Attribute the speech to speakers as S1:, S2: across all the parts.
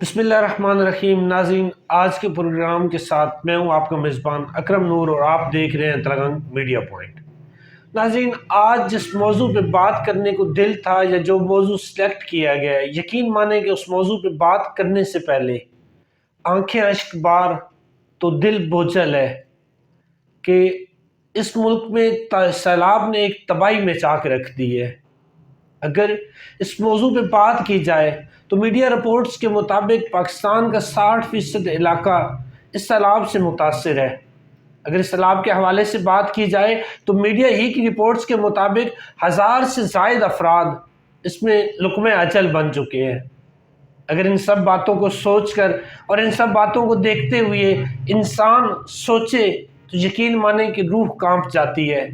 S1: بسم اللہ الرحمن الرحیم۔ ناظرین، آج کے پروگرام کے ساتھ میں ہوں آپ کا میزبان اکرم نور اور آپ دیکھ رہے ہیں تلنگانگ میڈیا پوائنٹ۔ ناظرین، آج جس موضوع پہ بات کرنے کو دل تھا یا جو موضوع سلیکٹ کیا گیا ہے، یقین مانیں کہ اس موضوع پہ بات کرنے سے پہلے آنکھیں اشک بار تو دل بوجھل ہے کہ اس ملک میں سیلاب نے ایک تباہی مچا کے رکھ دی ہے۔ اگر اس موضوع پہ بات کی جائے تو میڈیا رپورٹس کے مطابق پاکستان کا 60% علاقہ اس سیلاب سے متاثر ہے۔ اگر اس سیلاب کے حوالے سے بات کی جائے تو میڈیا ہی کی رپورٹس کے مطابق 1000 سے زائد افراد اس میں لقمہ اجل بن چکے ہیں۔ اگر ان سب باتوں کو سوچ کر اور ان سب باتوں کو دیکھتے ہوئے انسان سوچے تو یقین مانیں کہ روح کانپ جاتی ہے۔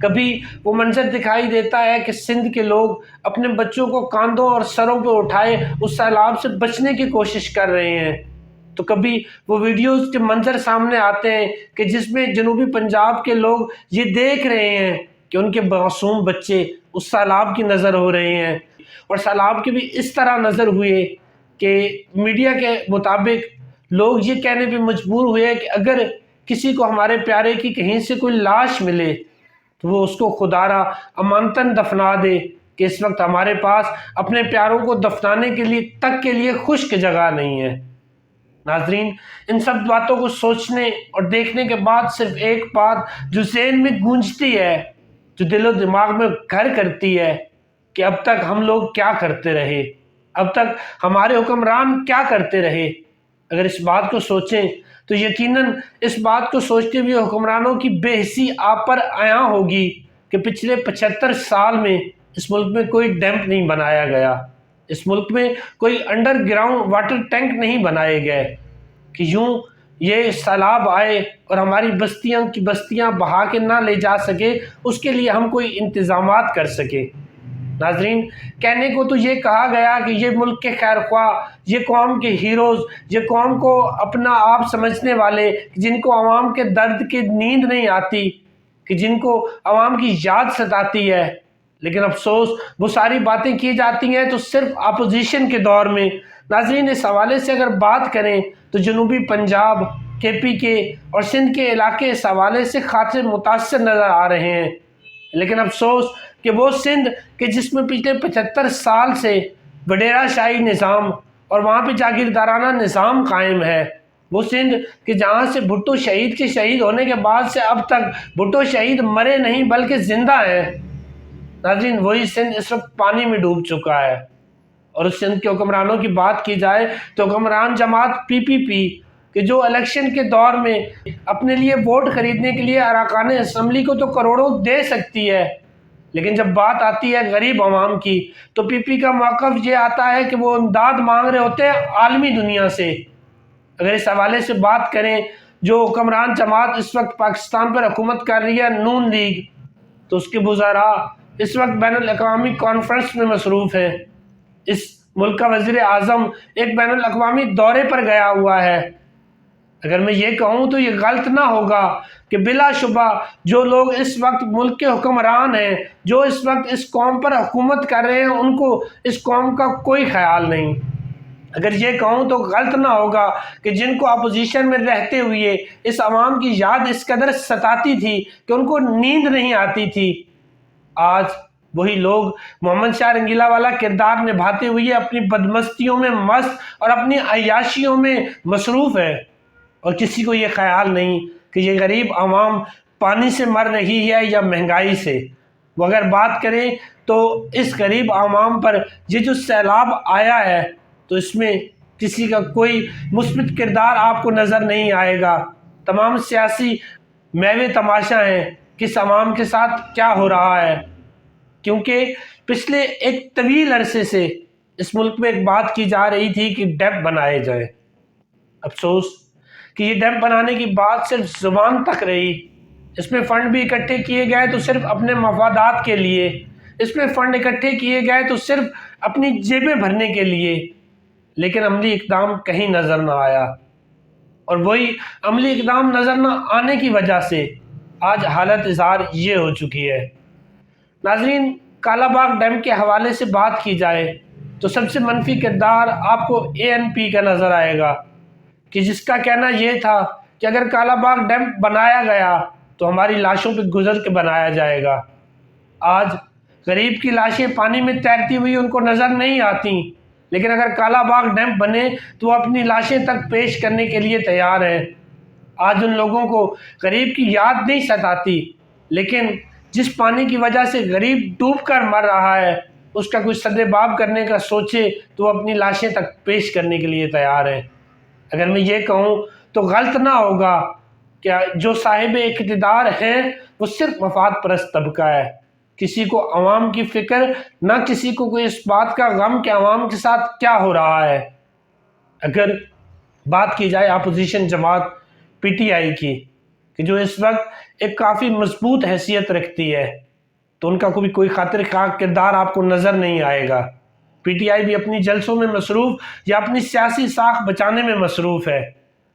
S1: کبھی وہ منظر دکھائی دیتا ہے کہ سندھ کے لوگ اپنے بچوں کو کاندھوں اور سروں پہ اٹھائے اس سیلاب سے بچنے کی کوشش کر رہے ہیں، تو کبھی وہ ویڈیوز کے منظر سامنے آتے ہیں کہ جس میں جنوبی پنجاب کے لوگ یہ دیکھ رہے ہیں کہ ان کے معصوم بچے اس سیلاب کی نظر ہو رہے ہیں، اور سیلاب کے بھی اس طرح نظر ہوئے کہ میڈیا کے مطابق لوگ یہ کہنے پہ مجبور ہوئے کہ اگر کسی کو ہمارے پیارے کی کہیں سے کوئی لاش ملے تو وہ اس کو خدارا امانتاً دفنا دے، کہ اس وقت ہمارے پاس اپنے پیاروں کو دفنانے کے لیے خشک جگہ نہیں ہے۔ ناظرین، ان سب باتوں کو سوچنے اور دیکھنے کے بعد صرف ایک بات جو ذہن میں گونجتی ہے، جو دل و دماغ میں گھر کرتی ہے کہ اب تک ہم لوگ کیا کرتے رہے، اب تک ہمارے حکمران کیا کرتے رہے۔ اگر اس بات کو سوچیں تو یقیناً اس بات کو سوچتے ہوئے حکمرانوں کی بے حسی آپ پر عیاں ہوگی کہ پچھلے 75 سال میں اس ملک میں کوئی ڈیمپ نہیں بنایا گیا، اس ملک میں کوئی انڈر گراؤنڈ واٹر ٹینک نہیں بنائے گئے کہ یوں یہ سیلاب آئے اور ہماری بستیاں بہا کے نہ لے جا سکے، اس کے لیے ہم کوئی انتظامات کر سکے۔ ناظرین، کہنے کو تو یہ کہا گیا کہ یہ ملک کے خیر خواہ، یہ قوم کے ہیروز، یہ قوم کو اپنا آپ سمجھنے والے، جن کو عوام کے درد کی نیند نہیں آتی، کہ جن کو عوام کی یاد ستاتی ہے، لیکن افسوس وہ ساری باتیں کی جاتی ہیں تو صرف اپوزیشن کے دور میں۔ ناظرین، اس حوالے سے اگر بات کریں تو جنوبی پنجاب، کے پی کے اور سندھ کے علاقے اس حوالے سے خاصے متاثر نظر آ رہے ہیں، لیکن افسوس کہ وہ سندھ کہ جس میں پچھلے 75 سال سے وڈیرا شاہی نظام اور وہاں پہ جاگیردارانہ نظام قائم ہے، وہ سندھ کہ جہاں سے بھٹو شہید کے شہید ہونے کے بعد سے اب تک بھٹو شہید مرے نہیں بلکہ زندہ ہیں۔ ناظرین، وہی سندھ اس وقت پانی میں ڈوب چکا ہے، اور اس سندھ کے حکمرانوں کی بات کی جائے تو حکمران جماعت پی پی پی کہ جو الیکشن کے دور میں اپنے لیے ووٹ خریدنے کے لیے اراکان اسمبلی کو تو کروڑوں دے سکتی ہے، لیکن جب بات آتی ہے غریب عوام کی تو پی پی کا موقف یہ آتا ہے کہ وہ امداد مانگ رہے ہوتے ہیں عالمی دنیا سے۔ اگر اس حوالے سے بات کریں، جو حکمران جماعت اس وقت پاکستان پر حکومت کر رہی ہے نون لیگ، تو اس کے وزراء اس وقت بین الاقوامی کانفرنس میں مصروف ہے۔ اس ملک کا وزیر اعظم ایک بین الاقوامی دورے پر گیا ہوا ہے۔ اگر میں یہ کہوں تو یہ غلط نہ ہوگا کہ بلا شبہ جو لوگ اس وقت ملک کے حکمران ہیں، جو اس وقت اس قوم پر حکومت کر رہے ہیں، ان کو اس قوم کا کوئی خیال نہیں۔ اگر یہ کہوں تو غلط نہ ہوگا کہ جن کو اپوزیشن میں رہتے ہوئے اس عوام کی یاد اس قدر ستاتی تھی کہ ان کو نیند نہیں آتی تھی، آج وہی لوگ محمد شاہ رنگیلا والا کردار نبھاتے ہوئے اپنی بدمستیوں میں مست اور اپنی عیاشیوں میں مصروف ہے، اور کسی کو یہ خیال نہیں کہ یہ غریب عوام پانی سے مر رہی ہے یا مہنگائی سے۔ وہ اگر بات کریں تو اس غریب عوام پر یہ جو سیلاب آیا ہے تو اس میں کسی کا کوئی مثبت کردار آپ کو نظر نہیں آئے گا۔ تمام سیاسی میوے تماشا ہیں کہ اس عوام کے ساتھ کیا ہو رہا ہے، کیونکہ پچھلے ایک طویل عرصے سے اس ملک میں ایک بات کی جا رہی تھی کہ ڈیم بنائے جائیں۔ افسوس کہ یہ ڈیم بنانے کی بات صرف زبان تک رہی، اس میں فنڈ بھی اکٹھے کیے گئے تو صرف اپنے مفادات کے لیے، اس میں فنڈ اکٹھے کیے گئے تو صرف اپنی جیبیں بھرنے کے لیے، لیکن عملی اقدام کہیں نظر نہ آیا، اور وہی عملی اقدام نظر نہ آنے کی وجہ سے آج حالت اظہار یہ ہو چکی ہے۔ ناظرین، کالا باغ ڈیم کے حوالے سے بات کی جائے تو سب سے منفی کردار آپ کو ANP کا نظر آئے گا، کہ جس کا کہنا یہ تھا کہ اگر کالا باغ ڈیم بنایا گیا تو ہماری لاشوں پہ گزر کے بنایا جائے گا۔ آج غریب کی لاشیں پانی میں تیرتی ہوئی ان کو نظر نہیں آتی، لیکن اگر کالا باغ ڈیم بنے تو وہ اپنی لاشیں تک پیش کرنے کے لیے تیار ہیں۔ آج ان لوگوں کو غریب کی یاد نہیں ستاتی، لیکن جس پانی کی وجہ سے غریب ڈوب کر مر رہا ہے اس کا کوئی سدباب کرنے کا سوچے تو وہ اپنی لاشیں تک پیش کرنے کے لیے تیار ہے۔ اگر میں یہ کہوں تو غلط نہ ہوگا کہ جو صاحب اقتدار ہیں وہ صرف مفاد پرست طبقہ ہے۔ کسی کو عوام کی فکر نہ، کسی کو کوئی اس بات کا غم کہ عوام کے ساتھ کیا ہو رہا ہے۔ اگر بات کی جائے اپوزیشن جماعت PTI کی، کہ جو اس وقت ایک کافی مضبوط حیثیت رکھتی ہے، تو ان کا کوئی خاطر خواہ کردار آپ کو نظر نہیں آئے گا۔ PTI بھی اپنی جلسوں میں مصروف یا اپنی سیاسی ساکھ بچانے میں مصروف ہے،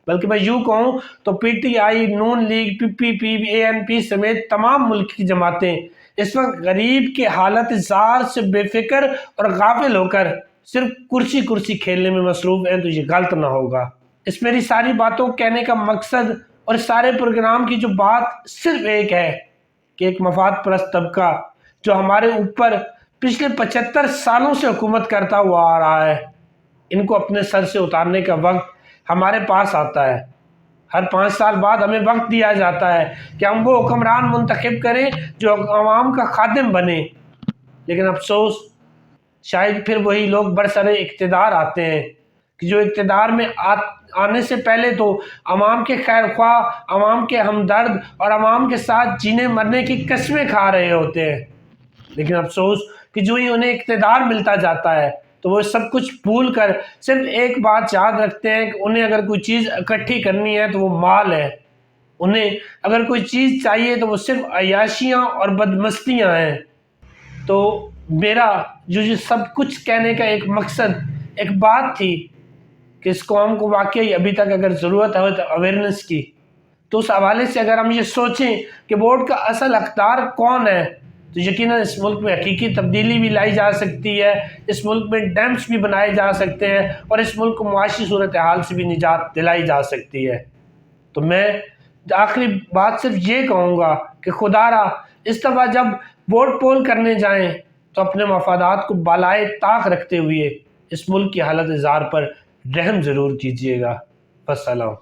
S1: بلکہ میں یوں کہوں تو PTI، نون لیگ، PPP، ANP سمیت تمام ملک کی جماعتیں اس وقت غریب کے حالت زار سے بے فکر اور غافل ہو کر صرف کرسی کھیلنے میں مصروف ہیں، تو یہ غلط نہ ہوگا۔ اس میری ساری باتوں کہنے کا مقصد اور سارے پروگرام کی جو بات صرف ایک ہے کہ ایک مفاد پرست طبقہ جو ہمارے اوپر پچھلے 75 سالوں سے حکومت کرتا ہوا آ رہا ہے، ان کو اپنے سر سے اتارنے کا وقت ہمارے پاس آتا ہے۔ ہر 5 سال بعد ہمیں وقت دیا جاتا ہے کہ ہم وہ حکمران منتخب کریں جو عوام کا خادم بنے، لیکن افسوس شاید پھر وہی لوگ برسر اقتدار آتے ہیں کہ جو اقتدار میں آنے سے پہلے تو عوام کے خیر خواہ، عوام کے ہمدرد اور عوام کے ساتھ جینے مرنے کی قسمیں کھا رہے ہوتے ہیں، لیکن افسوس کہ جو ہی انہیں اقتدار ملتا جاتا ہے تو وہ سب کچھ بھول کر صرف ایک بات یاد رکھتے ہیں کہ انہیں اگر کوئی چیز اکٹھی کرنی ہے تو وہ مال ہے، انہیں اگر کوئی چیز چاہیے تو وہ صرف عیاشیاں اور بدمستیاں ہیں۔ تو میرا جو یہ سب کچھ کہنے کا ایک مقصد، ایک بات تھی کہ اس قوم کو واقعی ابھی تک اگر ضرورت ہے تو اویئرنیس کی، تو اس حوالے سے اگر ہم یہ سوچیں کہ ووٹ کا اصل حقدار کون ہے تو یقیناً اس ملک میں حقیقی تبدیلی بھی لائی جا سکتی ہے، اس ملک میں ڈیمز بھی بنائے جا سکتے ہیں اور اس ملک کو معاشی صورتحال سے بھی نجات دلائی جا سکتی ہے۔ تو میں آخری بات صرف یہ کہوں گا کہ خدا را اس دفعہ جب ووٹ پول کرنے جائیں تو اپنے مفادات کو بالائے طاق رکھتے ہوئے اس ملک کی حالت زار پر رحم ضرور کیجیے گا۔ والسلام۔